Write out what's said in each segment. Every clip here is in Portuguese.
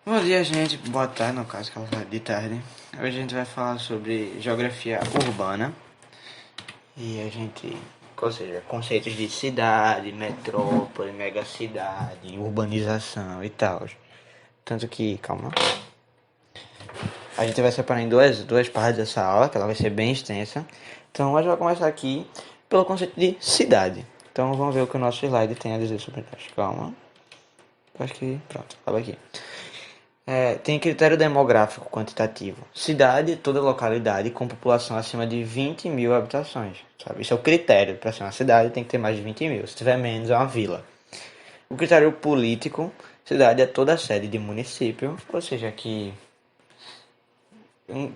Bom dia, gente. Boa tarde, no caso, que ela vai de tarde. Hoje a gente vai falar sobre geografia urbana. E a gente, ou seja, conceitos de cidade, metrópole, megacidade, urbanização e tal. Tanto que, calma. A gente vai separar em duas partes dessa aula, que ela vai ser bem extensa. Então, a gente vai começar aqui pelo conceito de cidade. Então, vamos ver o que o nosso slide tem a dizer sobre isso. Calma. Acho que, pronto, acaba aqui. Tem critério demográfico quantitativo. Cidade, toda localidade com população acima de 20 mil habitações. Sabe? Isso é o critério. Para ser uma cidade tem que ter mais de 20 mil. Se tiver menos, é uma vila. O critério político, cidade é toda a sede de município. Ou seja, que...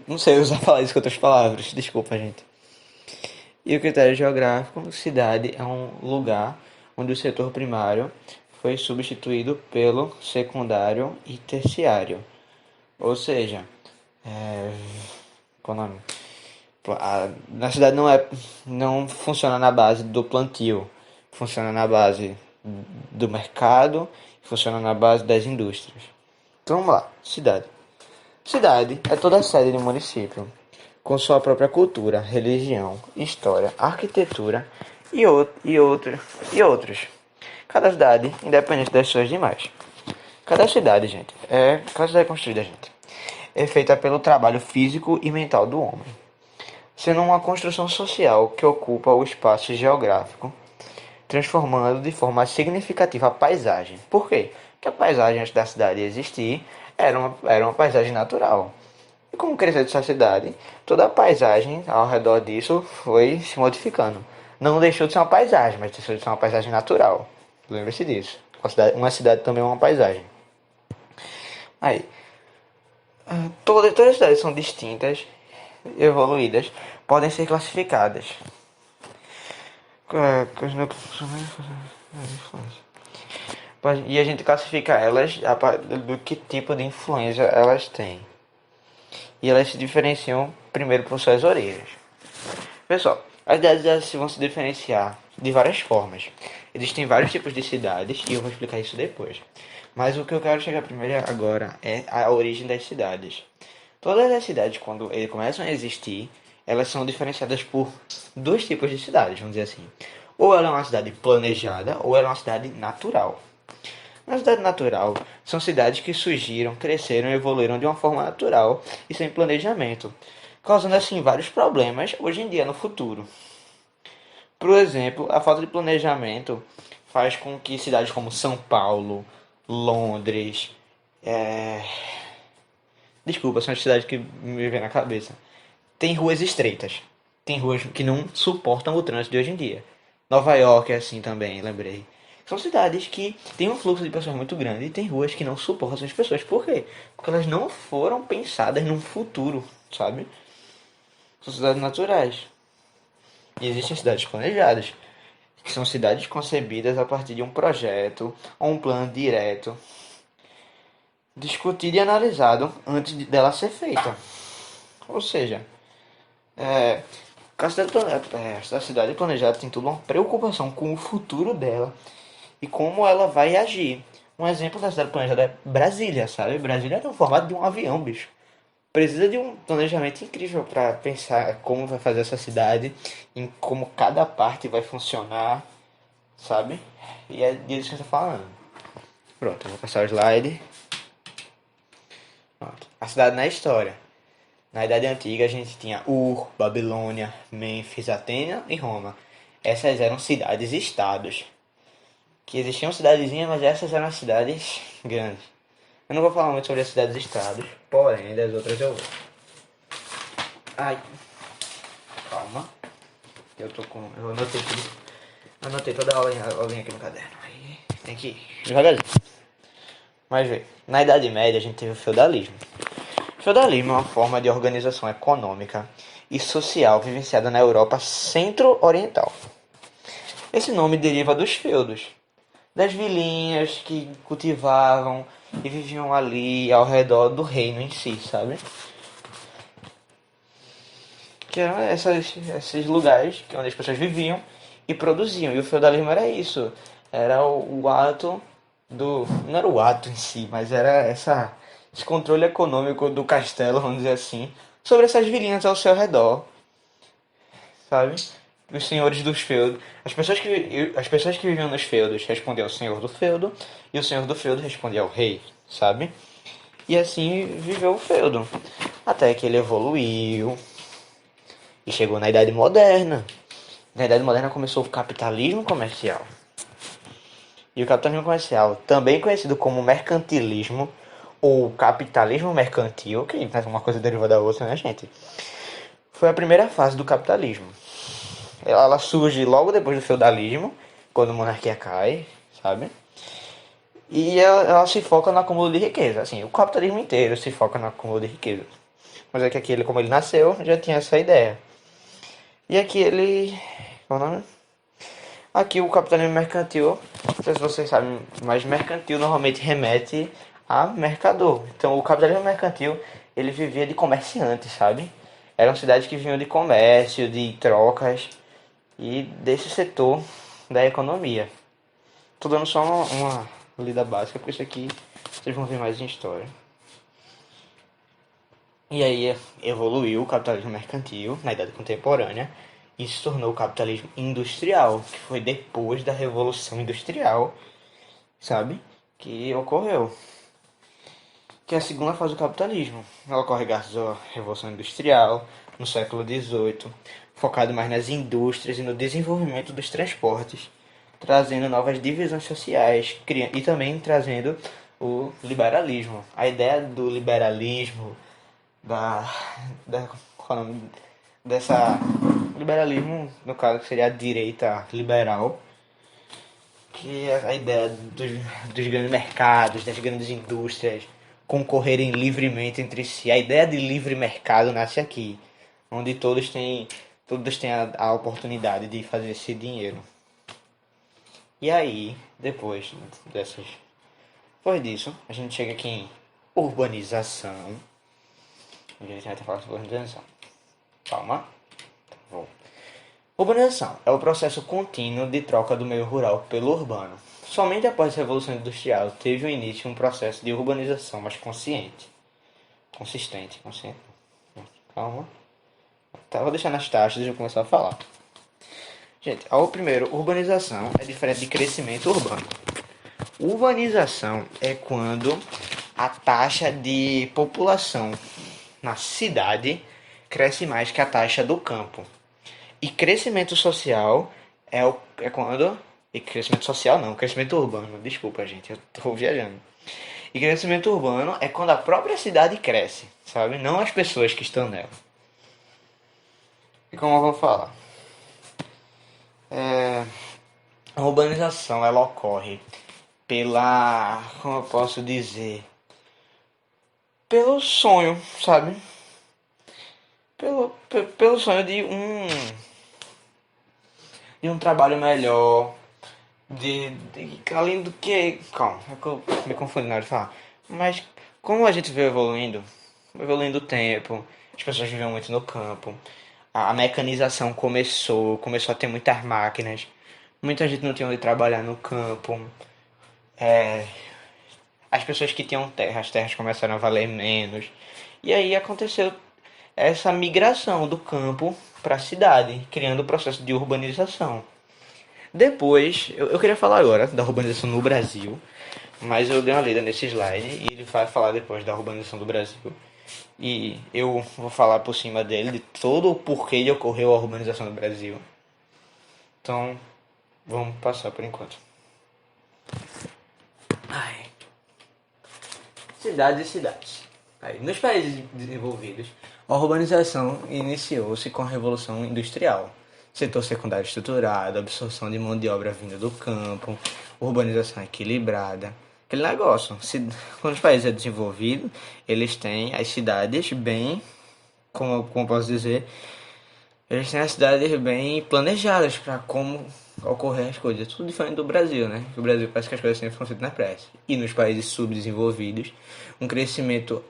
Não sei usar falar isso com outras palavras. Desculpa, gente. E o critério geográfico, cidade é um lugar onde o setor primário foi substituído pelo secundário e terciário. Ou seja, qual o nome? Na cidade não funciona na base do plantio, funciona na base do mercado, funciona na base das indústrias. Então vamos lá, cidade. Cidade é toda a sede de um município, com sua própria cultura, religião, história, arquitetura e outros. Cada cidade, independente das suas demais. Cada cidade é construída, gente, é feita pelo trabalho físico e mental do homem, sendo uma construção social que ocupa o espaço geográfico, transformando de forma significativa a paisagem. Por quê? Porque a paisagem antes da cidade existir era uma paisagem natural. E como cresceu essa cidade, toda a paisagem ao redor disso foi se modificando. Não deixou de ser uma paisagem, mas deixou de ser uma paisagem natural. Lembre-se disso. Uma cidade também é uma paisagem. Aí, todas as cidades são distintas, evoluídas, podem ser classificadas. E a gente classifica elas a partir do que tipo de influência elas têm. E elas se diferenciam primeiro por suas origens. Pessoal, as cidades vão se diferenciar de várias formas. Existem vários tipos de cidades e eu vou explicar isso depois. Mas o que eu quero chegar primeiro agora é a origem das cidades. Todas as cidades, quando eles começam a existir, elas são diferenciadas por dois tipos de cidades, vamos dizer assim. Ou ela é uma cidade planejada, ou ela é uma cidade natural. Na cidade natural, são cidades que surgiram, cresceram e evoluíram de uma forma natural e sem planejamento, causando assim vários problemas hoje em dia no futuro. Por exemplo, a falta de planejamento faz com que cidades como São Paulo, Londres, desculpa, são as cidades que me vêm na cabeça. Tem ruas estreitas. Tem ruas que não suportam o trânsito de hoje em dia. Nova York é assim também, lembrei. São cidades que têm um fluxo de pessoas muito grande e tem ruas que não suportam as pessoas. Por quê? Porque elas não foram pensadas num futuro, sabe? São cidades naturais. E existem cidades planejadas, que são cidades concebidas a partir de um projeto ou um plano direto, discutido e analisado antes dela ser feita. Ou seja, a cidade planejada tem toda uma preocupação com o futuro dela e como ela vai agir. Um exemplo da cidade planejada é Brasília, sabe? Brasília tem o formato de um avião, bicho. Precisa de um planejamento incrível para pensar como vai fazer essa cidade, em como cada parte vai funcionar, sabe? E é disso que a gente tá falando. Pronto, eu vou passar o slide. Pronto. A cidade na história. Na Idade Antiga a gente tinha Ur, Babilônia, Mênfis, Atena e Roma. Essas eram cidades-estados. Que existiam cidadezinhas, mas essas eram as cidades grandes. Eu não vou falar muito sobre as cidades-estados, porém das outras eu vou. Ai, calma. Eu anotei tudo. Anotei toda a aulinha aqui no caderno. Aí tem que ir devagarzinho. Mas vê, na Idade Média a gente teve o feudalismo. O feudalismo é uma forma de organização econômica e social vivenciada na Europa centro-oriental. Esse nome deriva dos feudos, das vilinhas que cultivavam e viviam ali ao redor do reino em si, sabe? Que eram esses lugares onde as pessoas viviam e produziam. E o feudalismo era isso. Era o ato do... Não era o ato em si, mas era essa esse controle econômico do castelo, vamos dizer assim, sobre essas vilinhas ao seu redor, sabe? Os senhores dos feudos. As pessoas que viviam nos feudos respondiam ao senhor do feudo, e o senhor do feudo respondia ao rei, sabe? E assim viveu o feudo. Até que ele evoluiu e chegou na Idade Moderna. Na Idade Moderna começou o capitalismo comercial. E o capitalismo comercial, também conhecido como mercantilismo ou capitalismo mercantil, que é uma coisa derivada da outra, né, gente? Foi a primeira fase do capitalismo. Ela surge logo depois do feudalismo, quando a monarquia cai, sabe? E ela se foca no acúmulo de riqueza. Assim, o capitalismo inteiro se foca no acúmulo de riqueza. Mas é que aqui, como ele nasceu, já tinha essa ideia. E aqui ele. Qual é o nome? Aqui o capitalismo mercantil, não sei se vocês sabem, mas mercantil normalmente remete a mercador. Então o capitalismo mercantil, ele vivia de comerciantes, sabe? Eram cidades que vinham de comércio, de trocas e desse setor da economia. Tô dando só uma lida básica, porque isso aqui vocês vão ver mais em história. E aí evoluiu o capitalismo mercantil na Idade Contemporânea e se tornou o capitalismo industrial, que foi depois da Revolução Industrial, sabe? Que ocorreu. Que é a segunda fase do capitalismo. Ela ocorre graças à Revolução Industrial, no século XVIII, focado mais nas indústrias e no desenvolvimento dos transportes, trazendo novas divisões sociais e também trazendo o liberalismo. A ideia do liberalismo, da, qual é o nome? Dessa liberalismo, no caso que seria a direita liberal, que é a ideia dos grandes mercados, das grandes indústrias concorrerem livremente entre si. A ideia de livre mercado nasce aqui, onde todos têm a oportunidade de fazer esse dinheiro. E aí, depois disso, a gente chega aqui em urbanização. A gente vai falar sobre urbanização. Calma. Vou. Urbanização é o processo contínuo de troca do meio rural pelo urbano. Somente após a Revolução Industrial teve o início um processo de urbanização mais consistente. Calma. Tá, vou deixar nas taxas e eu começar a falar. Gente, ao primeiro, urbanização é diferente de crescimento urbano. Urbanização é quando a taxa de população na cidade cresce mais que a taxa do campo. E crescimento social é quando. E crescimento social não, crescimento urbano. Desculpa, gente, eu tô viajando. E crescimento urbano é quando a própria cidade cresce, sabe? Não as pessoas que estão nela. E como eu vou falar? A urbanização ela ocorre pela. Como eu posso dizer? Pelo sonho, sabe? Pelo sonho de um trabalho melhor, além do que. Calma, é que eu me confundi na hora de falar. Mas como a gente veio evoluindo o tempo, as pessoas viviam muito no campo, a mecanização começou a ter muitas máquinas, muita gente não tinha onde trabalhar no campo, as pessoas que tinham terra, as terras começaram a valer menos. E aí aconteceu essa migração do campo para a cidade, criando o processo de urbanização. Depois, eu queria falar agora da urbanização no Brasil, mas eu dei uma lida nesse slide e ele vai falar depois da urbanização do Brasil. E eu vou falar por cima dele de todo o porquê de ocorreu a urbanização do Brasil. Então, vamos passar por enquanto. Cidades e cidades. Nos países desenvolvidos, a urbanização iniciou-se com a Revolução Industrial. Setor secundário estruturado, absorção de mão de obra vinda do campo, urbanização equilibrada. Aquele negócio. Quando os países são desenvolvidos, eles têm as cidades bem, como posso dizer, eles têm as cidades bem planejadas para como ocorrer as coisas. Tudo diferente do Brasil, né? O Brasil parece que as coisas sempre funcionam na pressa. E nos países subdesenvolvidos, um crescimento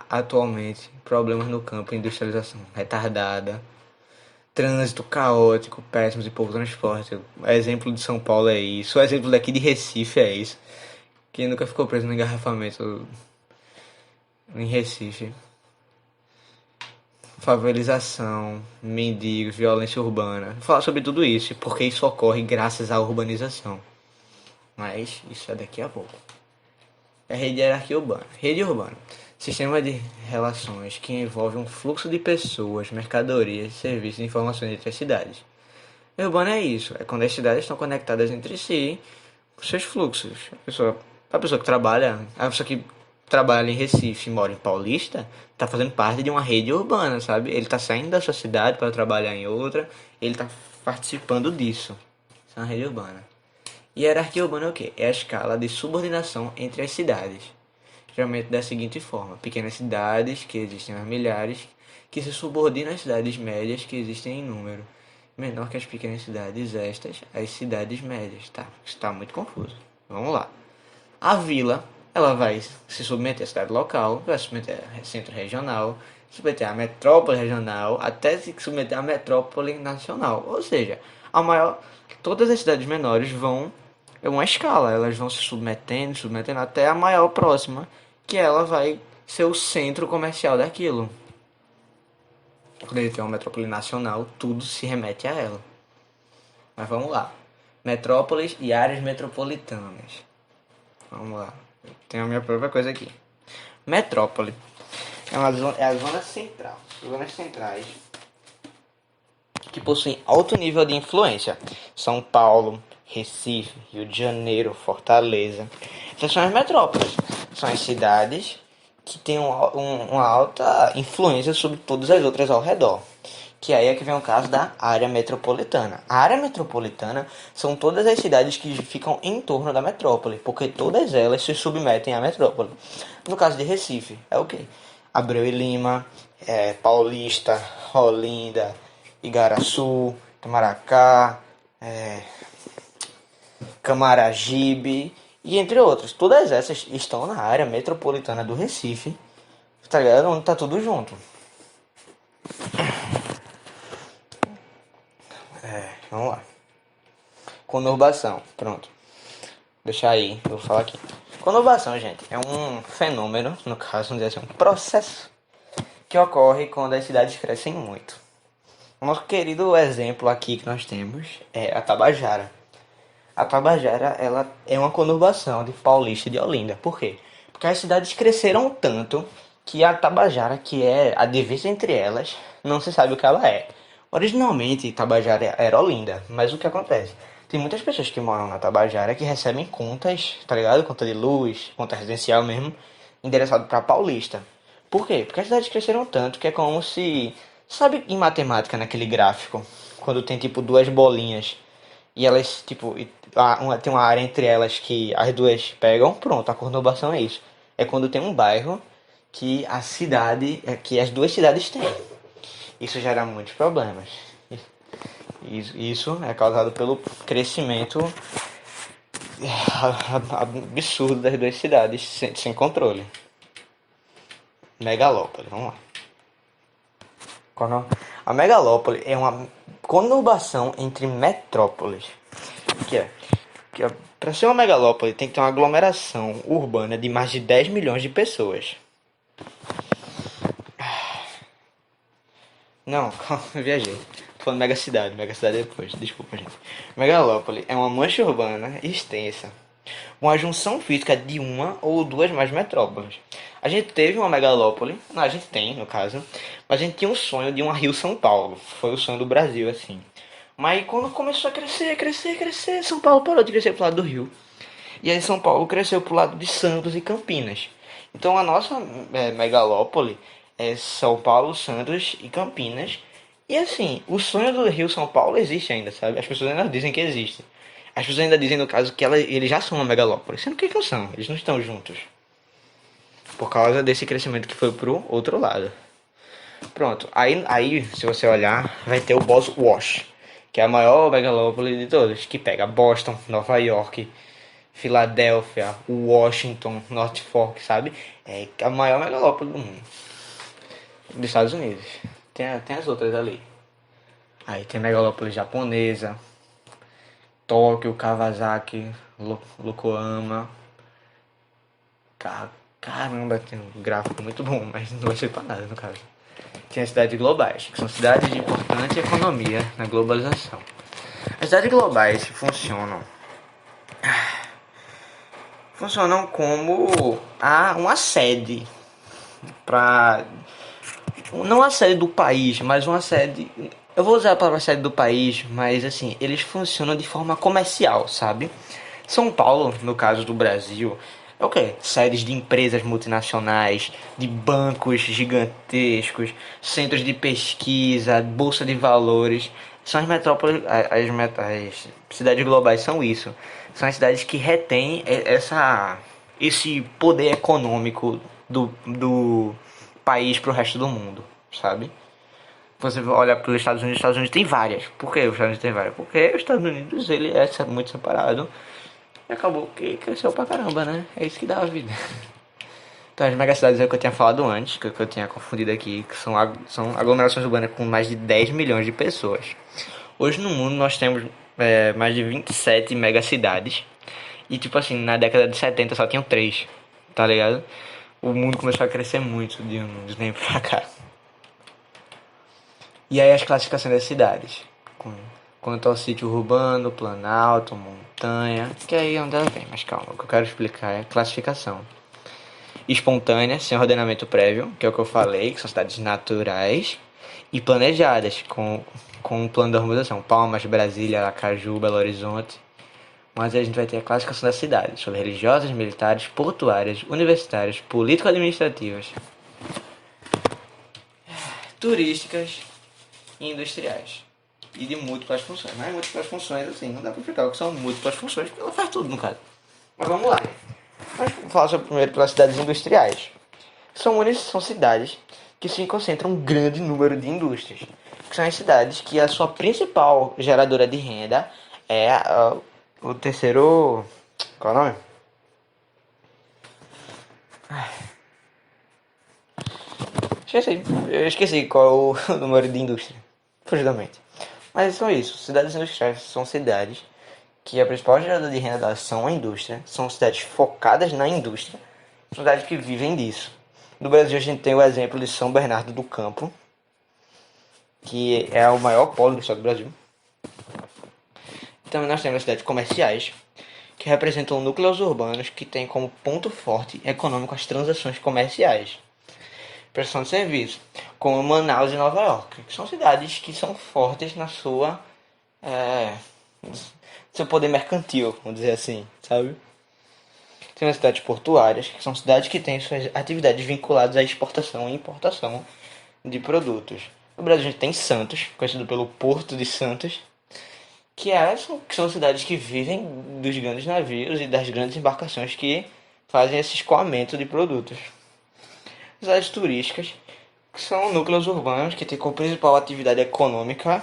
atualmente, problemas no campo, industrialização retardada, trânsito caótico, péssimos e pouco transporte. O exemplo de São Paulo é isso. O exemplo daqui de Recife é isso. Quem nunca ficou preso no engarrafamento em Recife. Favelização, mendigos, violência urbana. Vou falar sobre tudo isso, porque isso ocorre graças à urbanização. Mas isso é daqui a pouco. É rede de hierarquia urbana. Rede urbana. Sistema de relações que envolve um fluxo de pessoas, mercadorias, serviços e informações entre as cidades. Urbana é isso. É quando as cidades estão conectadas entre si, com seus fluxos. A pessoa que trabalha, a pessoa que trabalha em Recife e mora em Paulista, está fazendo parte de uma rede urbana, sabe? Ele está saindo da sua cidade para trabalhar em outra, ele está participando disso. Isso é uma rede urbana. E hierarquia urbana é o quê? É a escala de subordinação entre as cidades. Geralmente da seguinte forma: pequenas cidades, que existem aos milhares, que se subordinam às cidades médias, que existem em número. Menor que as pequenas cidades estas, as cidades médias. Tá, está muito confuso. Vamos lá. A vila, ela vai se submeter à cidade local, vai se submeter ao centro regional, se submeter à metrópole regional, até se submeter à metrópole nacional. Ou seja, todas as cidades menores vão, é uma escala, elas vão se submetendo até a maior próxima, que ela vai ser o centro comercial daquilo. Quando ele tem uma metrópole nacional, tudo se remete a ela. Mas vamos lá. Metrópoles e áreas metropolitanas. Vamos lá. Tenho a minha própria coisa aqui. Metrópole é a zona central. Zonas centrais que possuem alto nível de influência. São Paulo, Recife, Rio de Janeiro, Fortaleza. Essas são as metrópoles. São as cidades que têm uma alta influência sobre todas as outras ao redor. Que aí é que vem o caso da área metropolitana. A área metropolitana são todas as cidades que ficam em torno da metrópole, porque todas elas se submetem à metrópole. No caso de Recife, é o quê? Abreu e Lima, Paulista, Olinda, Igaraçu, Tamaracá, Camaragibe e entre outros. Todas essas estão na área metropolitana do Recife, tá ligado? Onde tá tudo junto. Vamos lá. Conurbação, pronto. Deixa aí, eu vou falar aqui. Conurbação, gente, é um fenômeno, no caso, vamos dizer assim, um processo que ocorre quando as cidades crescem muito. O nosso querido exemplo aqui que nós temos é a Tabajara. A Tabajara, ela é uma conurbação de Paulista e de Olinda. Por quê? Porque as cidades cresceram tanto que a Tabajara, que é a divisa entre elas, não se sabe o que ela é. Originalmente, Tabajara era Olinda, mas o que acontece? Tem muitas pessoas que moram na Tabajara que recebem contas, tá ligado? Conta de luz, conta residencial mesmo, endereçado para Paulista. Por quê? Porque as cidades cresceram tanto que é como se... Sabe em matemática, naquele gráfico, quando tem tipo duas bolinhas e elas, tipo, tem uma área entre elas que as duas pegam, pronto, a conurbação é isso. É quando tem um bairro que a cidade, que as duas cidades têm. Isso gera muitos problemas. Isso é causado pelo crescimento absurdo das duas cidades sem controle. Megalópole, vamos lá. A megalópole é uma conurbação entre metrópoles. Que é para ser uma megalópole tem que ter uma aglomeração urbana de mais de 10 milhões de pessoas. Não, calma, eu viajei. Tô falando megacidade é depois, desculpa, gente. Megalópole é uma mancha urbana extensa, uma junção física de uma ou duas mais metrópoles. A gente teve uma megalópole, não, a gente tem, no caso, mas a gente tinha um sonho de uma Rio-São Paulo. Foi o sonho do Brasil, assim. Mas quando começou a crescer, São Paulo parou de crescer pro lado do Rio. E aí São Paulo cresceu pro lado de Santos e Campinas. Então a nossa megalópole é São Paulo, Santos e Campinas. E assim, o sonho do Rio São Paulo existe ainda, sabe? As pessoas ainda dizem que existe. As pessoas ainda dizem, no caso, que eles já são uma megalópole. Sendo que não são, eles não estão juntos. Por causa desse crescimento que foi pro outro lado. Pronto, aí se você olhar, vai ter o Boston, que é a maior megalópole de todas, que pega Boston, Nova York, Filadélfia, Washington, Norfolk, sabe? É a maior megalópole do mundo. Dos Estados Unidos. Tem as outras ali. Aí tem a megalópole japonesa, Tóquio, Kawasaki, Yokohama, Caramba, tem um gráfico muito bom, mas não vai ser pra nada no caso. Tem as cidades globais, que são cidades de importante economia na globalização. As cidades globais funcionam como uma sede para não a sede do país, mas uma sede. Eu vou usar a palavra sede do país, mas assim, eles funcionam de forma comercial, sabe? São Paulo, no caso do Brasil, é o quê? Sedes de empresas multinacionais, de bancos gigantescos, centros de pesquisa, bolsa de valores. São as metrópoles, as cidades globais são isso. São as cidades que retêm esse poder econômico do país para o resto do mundo, sabe? Você olha para os Estados Unidos tem várias. Por que os Estados Unidos tem várias? Porque os Estados Unidos ele é muito separado e acabou que cresceu pra caramba, né? É isso que dá a vida. Então as megacidades é o que eu tinha falado antes, que eu tinha confundido aqui, que são aglomerações urbanas com mais de 10 milhões de pessoas. Hoje no mundo nós temos mais de 27 megacidades. E tipo assim, na década de 70 só tinham 3, tá ligado? O mundo começou a crescer muito de uns tempos pra cá. E aí as classificações das cidades. Quanto ao sítio urbano, planalto, montanha. Que aí é onde ela vem, mas calma, o que eu quero explicar é a classificação. Espontânea, sem ordenamento prévio, que é o que eu falei, que são cidades naturais. E planejadas, com um plano de urbanização. Palmas, Brasília, Aracaju, Belo Horizonte. Mas aí a gente vai ter a classificação das cidades, sobre religiosas, militares, portuárias, universitárias, político-administrativas, turísticas e industriais. E de múltiplas funções. Mas múltiplas funções, assim, não dá pra explicar o que são múltiplas funções, porque ela faz tudo no caso. Mas vamos lá. Vamos falar sobre primeiro pelas cidades industriais. São cidades que se concentram um grande número de indústrias. Que são as cidades que a sua principal geradora de renda é o terceiro... Qual é o nome? Eu esqueci qual é o número de indústria. Fugidamente. Mas são isso. Cidades industriais são cidades que a principal geradora de renda delas são a indústria. São cidades focadas na indústria. São cidades que vivem disso. No Brasil a gente tem o exemplo de São Bernardo do Campo, que é o maior polo do estado do Brasil. Também nós temos as cidades comerciais, que representam núcleos urbanos que têm como ponto forte econômico as transações comerciais, prestação de serviço, como Manaus e Nova York, que são cidades que são fortes na seu poder mercantil, vamos dizer assim, sabe? Tem as cidades portuárias, que são cidades que têm suas atividades vinculadas à exportação e importação de produtos. No Brasil a gente tem Santos, conhecido pelo Porto de Santos, que são cidades que vivem dos grandes navios e das grandes embarcações que fazem esse escoamento de produtos. Cidades turísticas, que são núcleos urbanos que têm como principal atividade econômica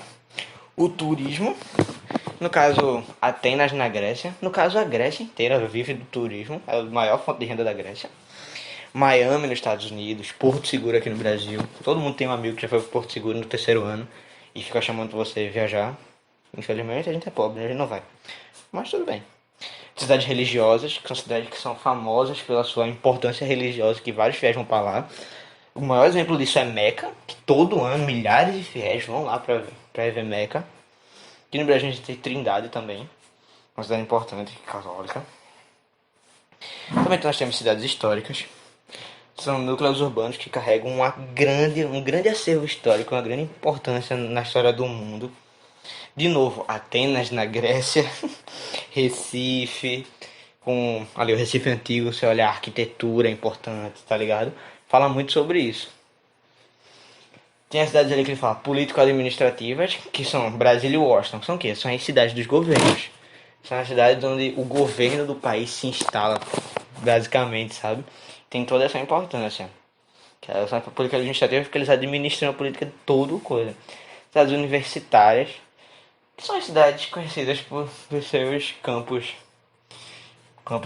o turismo. No caso, Atenas na Grécia. No caso, a Grécia inteira vive do turismo, é a maior fonte de renda da Grécia. Miami nos Estados Unidos, Porto Seguro aqui no Brasil. Todo mundo tem um amigo que já foi para Porto Seguro no terceiro ano e fica chamando você viajar. Infelizmente a gente é pobre, a gente não vai. Mas tudo bem. Cidades religiosas, que são cidades que são famosas pela sua importância religiosa, que vários fiéis vão para lá. O maior exemplo disso é Meca, que todo ano milhares de fiéis vão lá para ver Meca. Aqui no Brasil a gente tem Trindade também, uma cidade importante, católica. Também nós temos cidades históricas. São núcleos urbanos que carregam um grande acervo histórico, uma grande importância na história do mundo. De novo, Atenas na Grécia, Recife, com ali o Recife antigo, você olha a arquitetura é importante, tá ligado? Fala muito sobre isso. Tem as cidades ali que ele fala político-administrativas, que são Brasília e Washington. São o quê? São as cidades dos governos. São as cidades onde o governo do país se instala, basicamente, sabe? Tem toda essa importância. Que elas são político-administrativas porque eles administram a política de todo coisa. Cidades universitárias, que são as cidades conhecidas por seus campos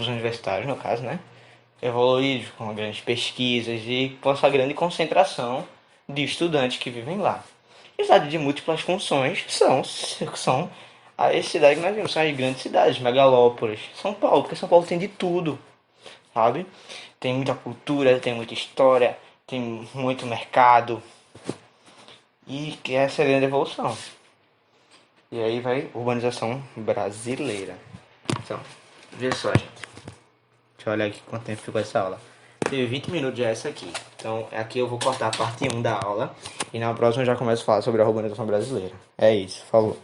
universitários, no caso, né? Evoluídos, com grandes pesquisas e com essa grande concentração de estudantes que vivem lá. E cidades de múltiplas funções são as cidades que nós vimos, são as grandes cidades, megalópolis. São Paulo, porque São Paulo tem de tudo. sabe? Tem muita cultura, tem muita história, tem muito mercado e que é a grande evolução. E aí vai urbanização brasileira. Então, vê só, gente. Deixa eu olhar aqui quanto tempo ficou essa aula. Teve 20 minutos já essa aqui. Então, aqui eu vou cortar a parte 1 da aula. E na próxima eu já começo a falar sobre a urbanização brasileira. É isso, falou.